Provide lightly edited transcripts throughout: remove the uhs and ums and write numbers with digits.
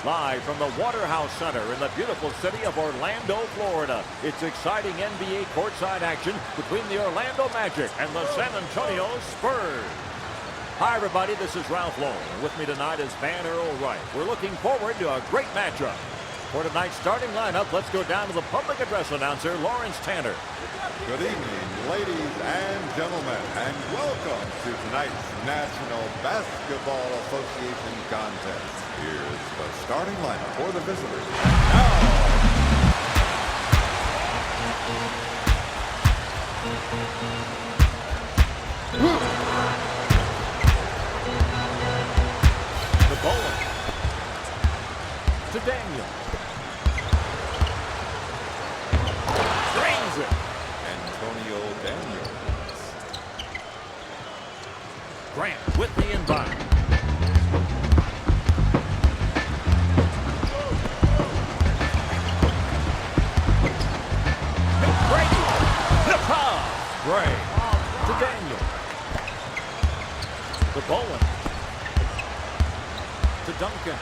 Live from the Waterhouse Center in the beautiful city of Orlando, Florida. It's exciting NBA courtside action between the Orlando Magic and the San Antonio Spurs. Hi, everybody. This is Ralph Lowe. And with me tonight is Van Earl Wright. We're looking forward to a great matchup. For tonight's starting lineup, let's go down to the public address announcer, Lawrence Tanner. Good evening, ladies and gentlemen, and welcome to tonight's National Basketball Association contest. Here's the starting lineup for the visitors. To Bowen. To Daniel. Drains it. Antonio Daniels. Grant with the inbound. Brady. Gray. To Daniel. To Bowen. To Duncan.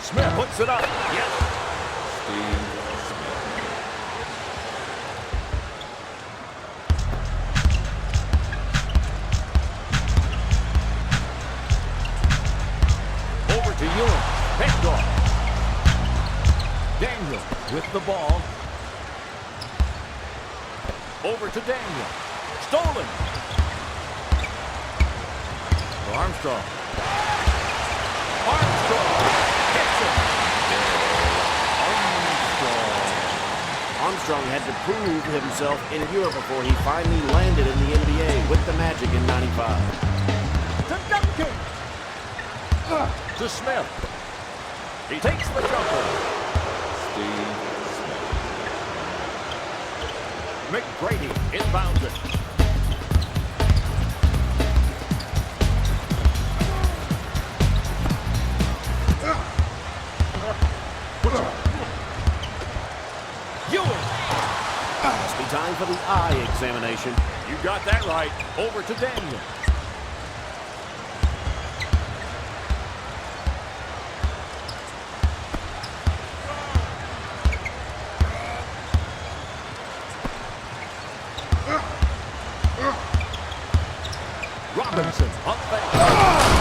Smith puts it up. Yes. Steve Smith. Over to Ewing. Picked off. Daniel with the ball. Over to Daniel. Stolen. To Armstrong. Armstrong had to prove himself in Europe before he finally landed in the NBA with the Magic in '95. To Duncan. To Smith. He takes the jumper. Steve Smith. McGrady inbounds it. Ewing. Must be time for the eye examination. You got that right. Over to Daniel. Robinson up there.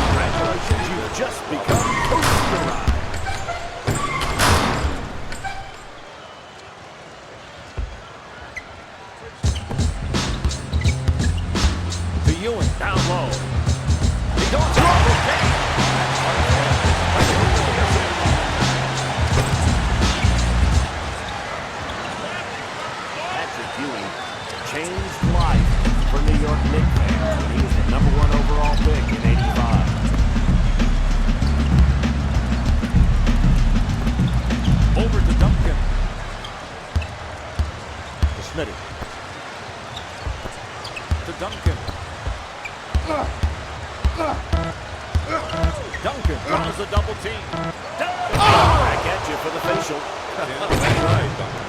Congratulations, you've just become posterized. To Ewing, down low. He goes off the game. Patrick Ewing changed life for New York Knicks fans when he was the #1 overall pick in '85. Over to Duncan. To Smitty. To Duncan. Duncan draws the double team. Duncan Back at you for the facial. That's right, Duncan.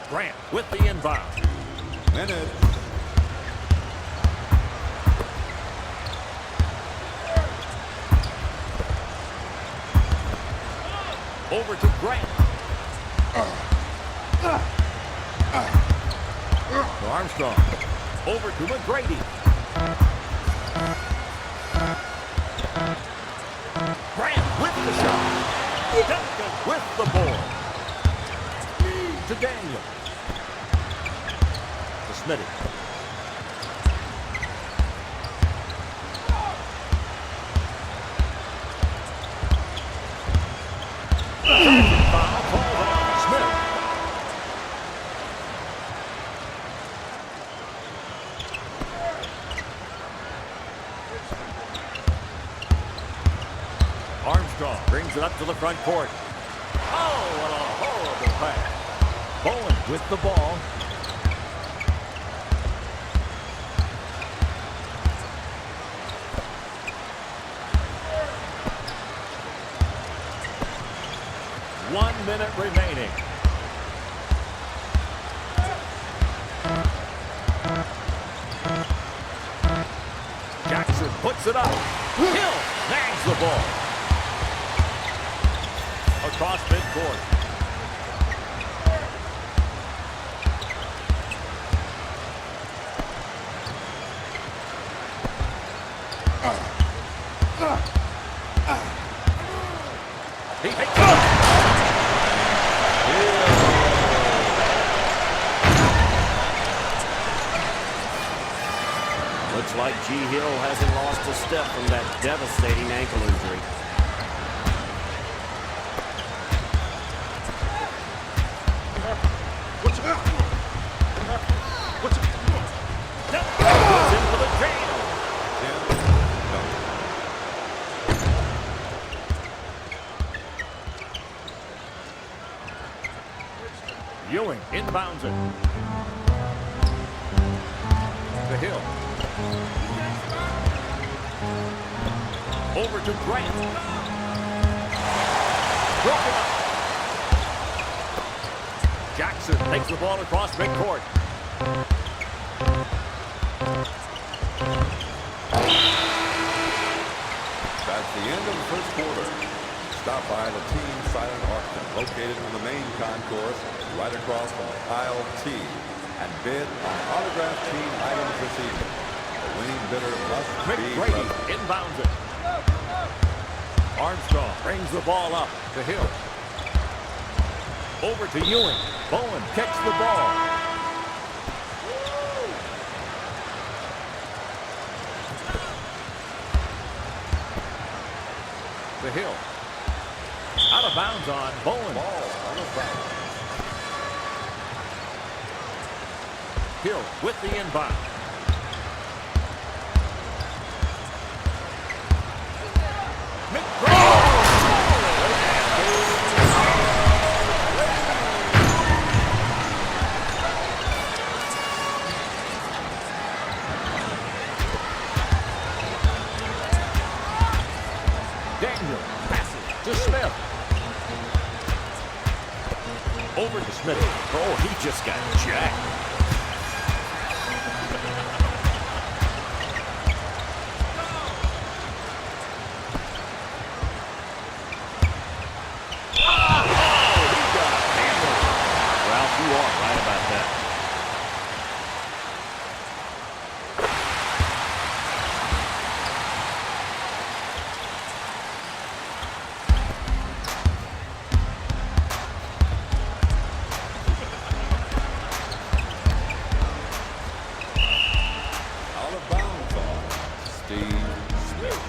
Grant with the inbound. Minutes. Over to Grant. To Armstrong. Over to McGrady. Grant with the shot. Duncan with the board. To Daniel. To Smitty. Foul called on Smith. Armstrong brings it up to the front court. Oh, what a horrible pass. Bowen with the ball. 1 minute remaining. Jackson puts it up. Hill nags the ball. Across midcourt. He takes it. Looks like G. Hill hasn't lost a step from that devastating ankle injury. Goes into the jam. Ewing inbounds it. To Hill. Over to Grant. Broken up. Jackson takes the ball across midcourt. That's the end of the first quarter. Stop by the team silent auction located on the main concourse right across from aisle T and bid on autographed team items this evening. The winning bidder must be McGrady present. inbounds it. Armstrong brings the ball up to Hill. Over to Ewing. Bowen kicks the ball. To Hill. Out of bounds on Bowen. Ball on the foul. Hill with the inbound. Daniel passes to Smith. Over to Smith. Oh, he just got jacked. Ralph, you are right about that. Out of bounds on Steve Smith.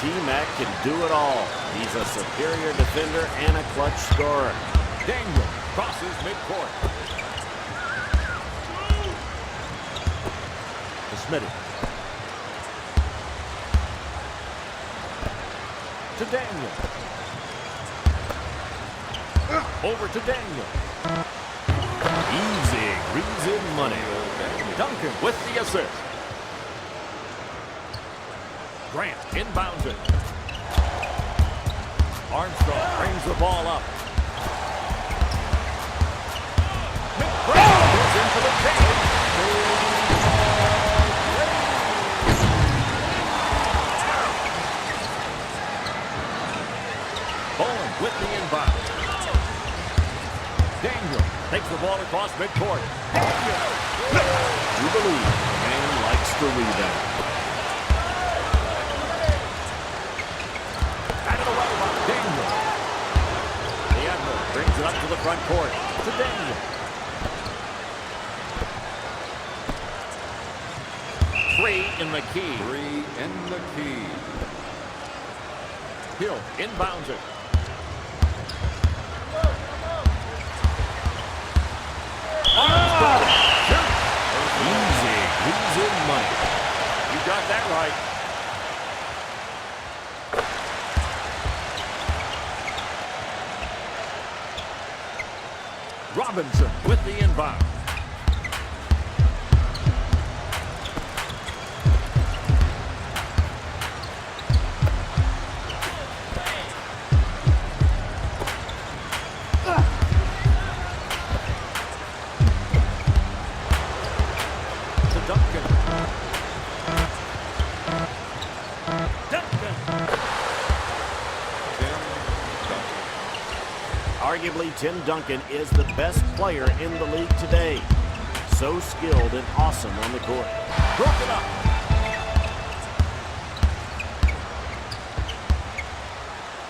T-Mac can do it all. He's a superior defender and a clutch scorer. Daniel crosses midcourt. To Smitty. To Daniel. Over to Daniel. Easy, greasy money. Duncan with the assist. Grant inbounds it. Armstrong brings the ball up. McGrady goes into the paint. Bowen with the inbound. Daniel takes the ball across midcourt. Daniel! You believe the man likes to rebound. Batted away by Daniel. The Admiral brings it up to the front court. To Daniel. Three in the key. 3 in the key. Hill inbounds it. Armstrong. Shoot. Easy, greasy money. You got that right. Robinson with the inbound. Arguably, Tim Duncan is the best player in the league today. So skilled and awesome on the court. Broke it up.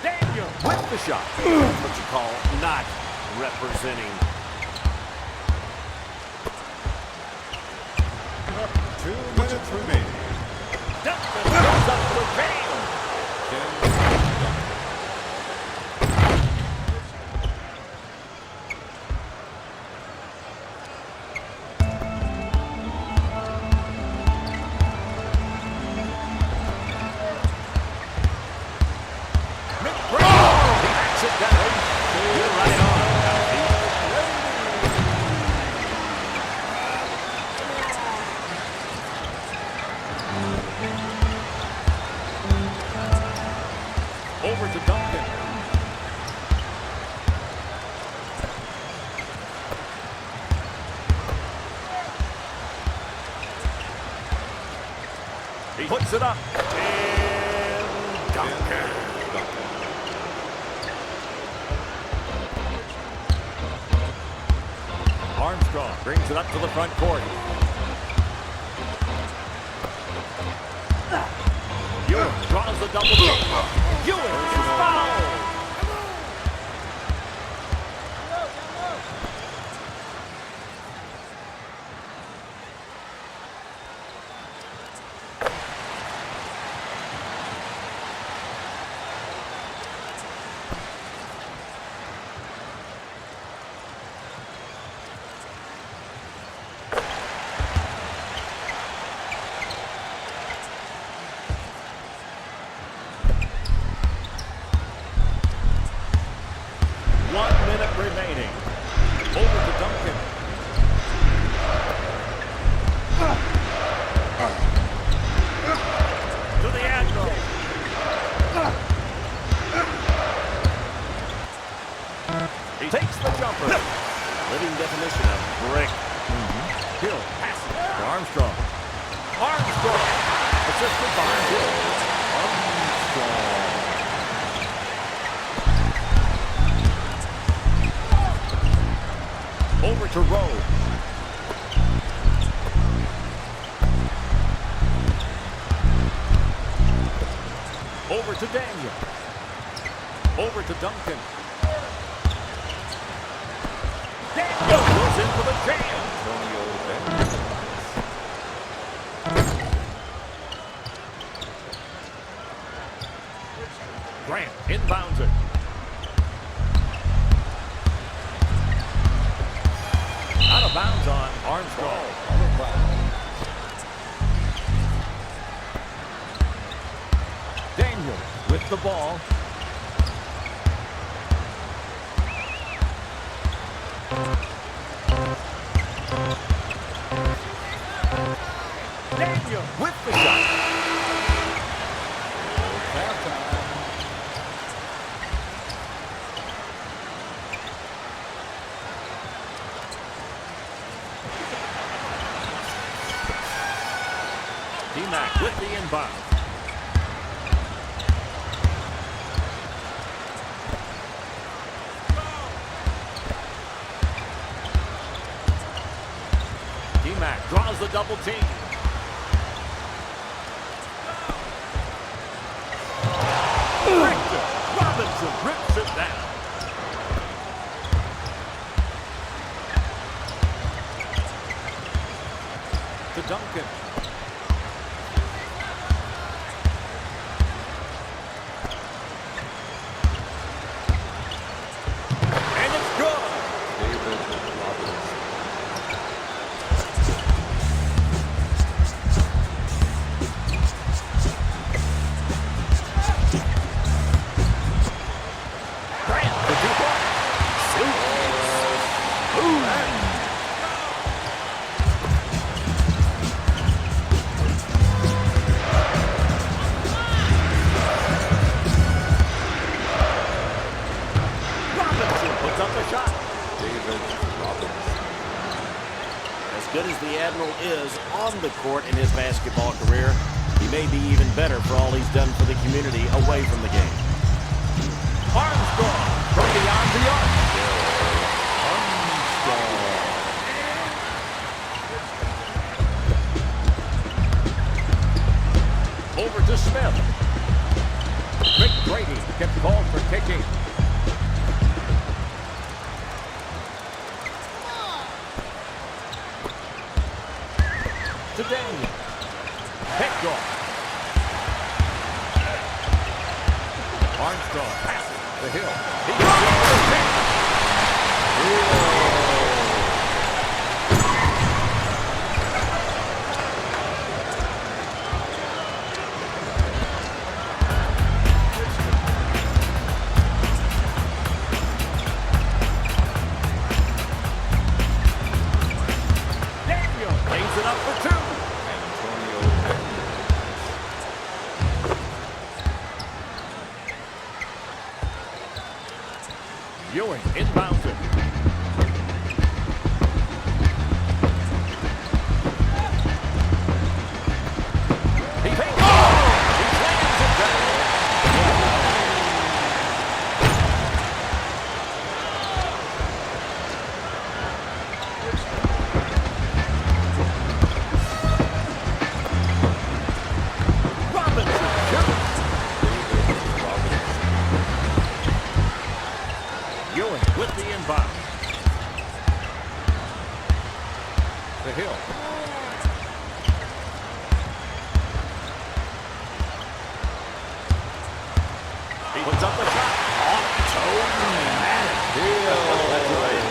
Daniel with the shot. That's what you call not representing. 2 minutes remaining. Duncan goes up to the paint. Over to Duncan. He puts it up. And Duncan. Armstrong brings it up to the front court. Ewing draws the double team. Ewing is fouled. Remaining. Over to Duncan. To the angle. He takes the jumper. Living definition of brick. Hill passes to Armstrong. Armstrong. Assisted by Hill. Armstrong. Over to Rowe. Over to Daniel. Over to Duncan. Daniel goes in for the jam. Grant inbounds it. Out of bounds on Armstrong. Daniel with the ball. Daniel with the shot. D-Mac with the inbound. D-Mac draws the double team. Robinson rips it down. To Duncan. And it's good. the Admiral is on the court in his basketball career, he may be even better for all he's done for the community away from the game. Armstrong from beyond the arc. Over to Smith. McGrady gets called for kicking. To Daniel. Picked off. Armstrong passes the Hill. He goes the pick. Daniel lays it up for two. Ewing inbounds it. He takes it. He slams it down. Robinson shoots. Ewing with the inbound. The Hill. He puts up the shot. Automatic. That's right.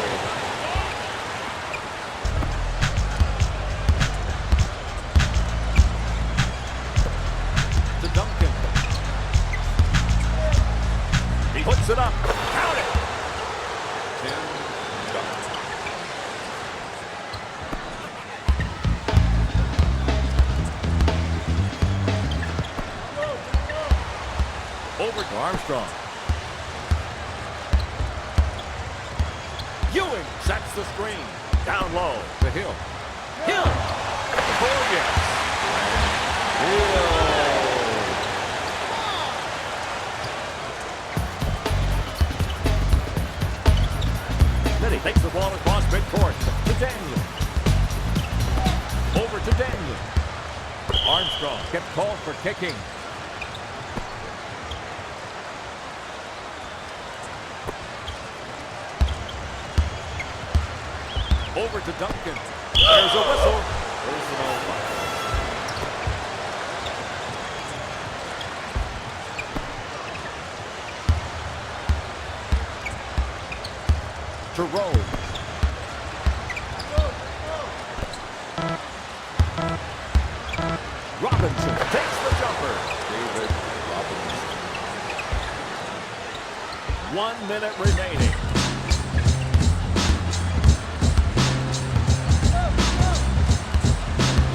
To Duncan. He puts it up. Count it. Over to Armstrong. Ewing sets the screen. Down low to Hill. Hill. Oh, yes. Then he takes the ball across midcourt to Daniel. Over to Daniel. Armstrong kept called for kicking. Over to Duncan. There's a whistle. Personal foul. To Rose. Robinson takes the jumper. David Robinson. 1 minute remaining.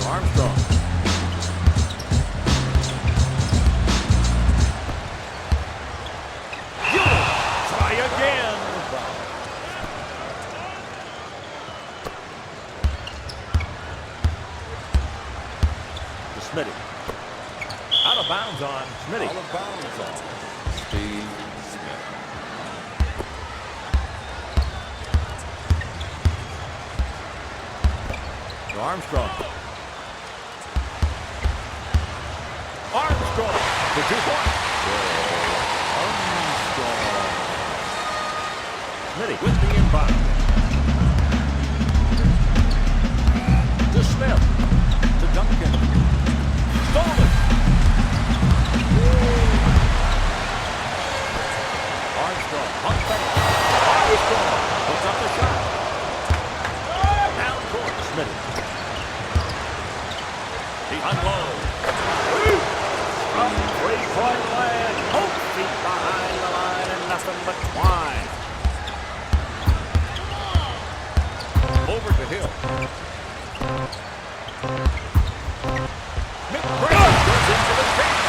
Armstrong. Try again. To Smitty. Out of bounds on Smitty. Out of bounds on Steve Smith. To Armstrong. Armstrong. The 2 point. Armstrong. Smitty with the inbound. To Smith. To Duncan. Stolen. Armstrong. On fake. Armstrong puts up the shot. Down court. Smitty. He unloads. From 3-point land. Both feet behind the line and nothing but twine. Over to Hill. McGrady goes into the paint.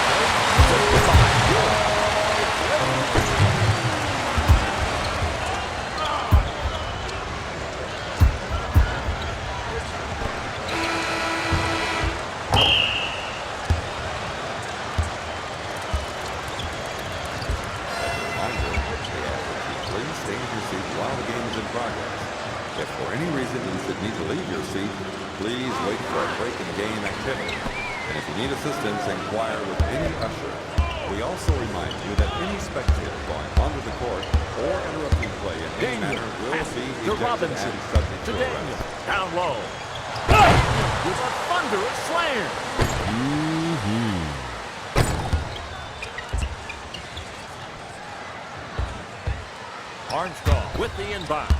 change your seat while the game is in progress. If for any reason you should need to leave your seat, please wait for a break in game activity. And if you need assistance, inquire with any usher. We also remind you that any spectator going onto the court or interrupting play in any manner will be to ejected Robinson. and subject To to Daniel. arrest. Down low. With a thunderous slam. Armstrong with the inbound.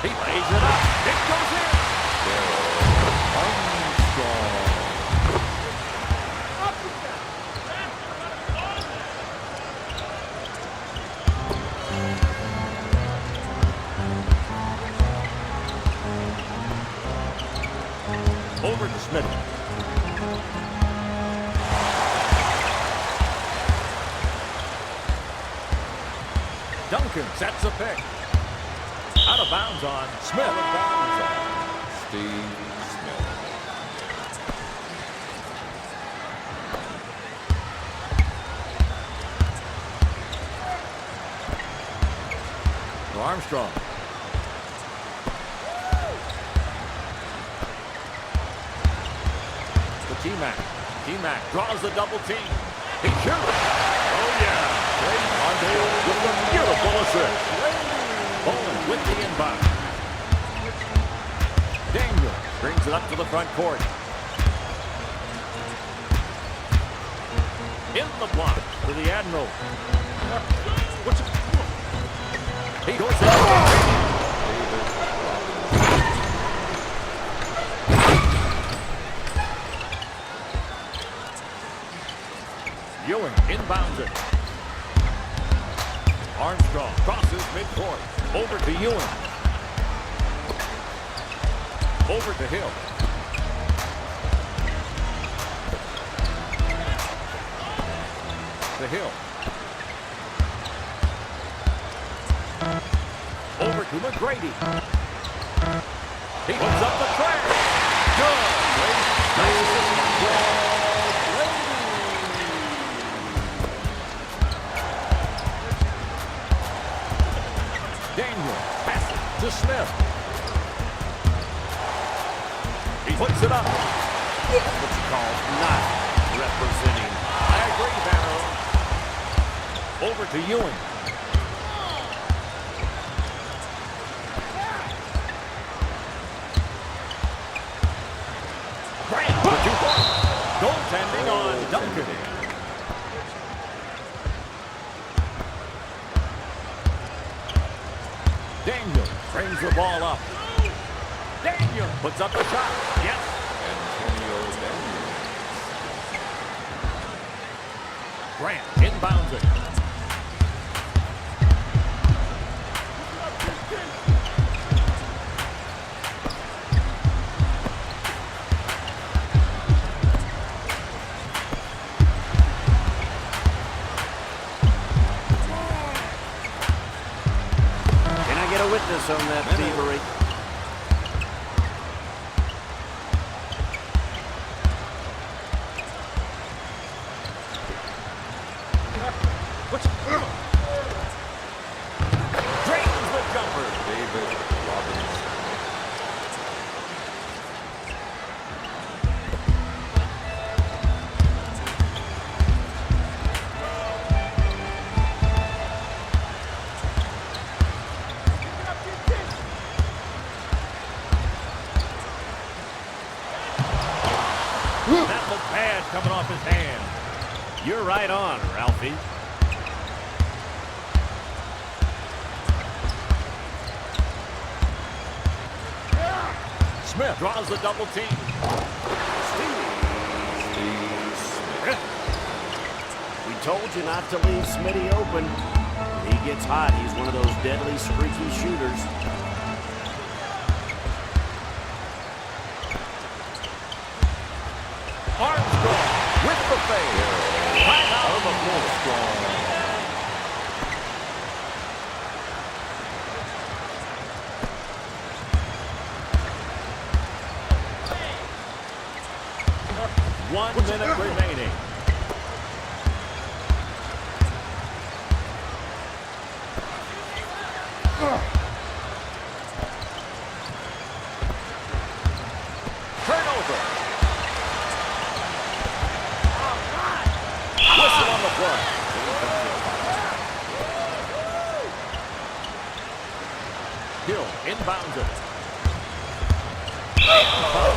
He lays it up. It goes in. Armstrong. Over to Smith. Duncan sets a pick. Out of bounds on Smith. Out of bounds on Steve Smith. To Armstrong. To T-Mac. T-Mac draws the double team. He shoots. Oh, yeah. With a beautiful assist. Bowling with the inbound. Daniel brings it up to the front court. In the block for the Admiral. He goes Ewing inbounds it. Armstrong crosses midcourt. Over to Ewing. Over to Hill. To Hill. Over to McGrady. He puts up the trash. Good. Daniel passes to Smith. He puts it up. That's what you call not representing. I agree, Barrow. Over to Ewing. Grant for 2 points. Goaltending on Duncan. Daniel brings the ball up. Daniel puts up the shot. Yes. Antonio Daniels. Grant inbounds it. Can I get a witness on that thievery? Drains the jumper. David Robinson. That looked bad coming off his hand. You're right on, Ralphie. Smith draws the double team. We told you not to leave Smitty open. When he gets hot, he's one of those deadly, streaky shooters. Armstrong with the fade. Right out of the floor. 1 minute remaining. Turnover. Whistle on the play. Hill inbounds it. Personal foul.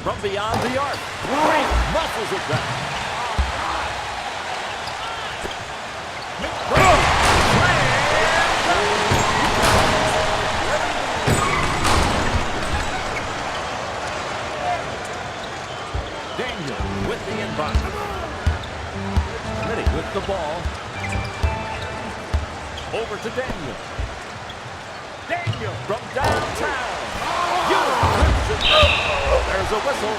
From beyond the arc. Great muscles it back. Daniel with the inbound. Smitty with the ball. Over to Daniel. Daniel from downtown. There's a whistle.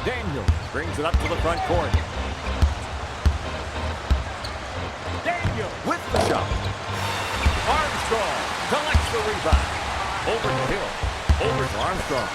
Daniel brings it up to the front court. Daniel with the shot. Armstrong collects the rebound. Over to Hill. Over to Armstrong.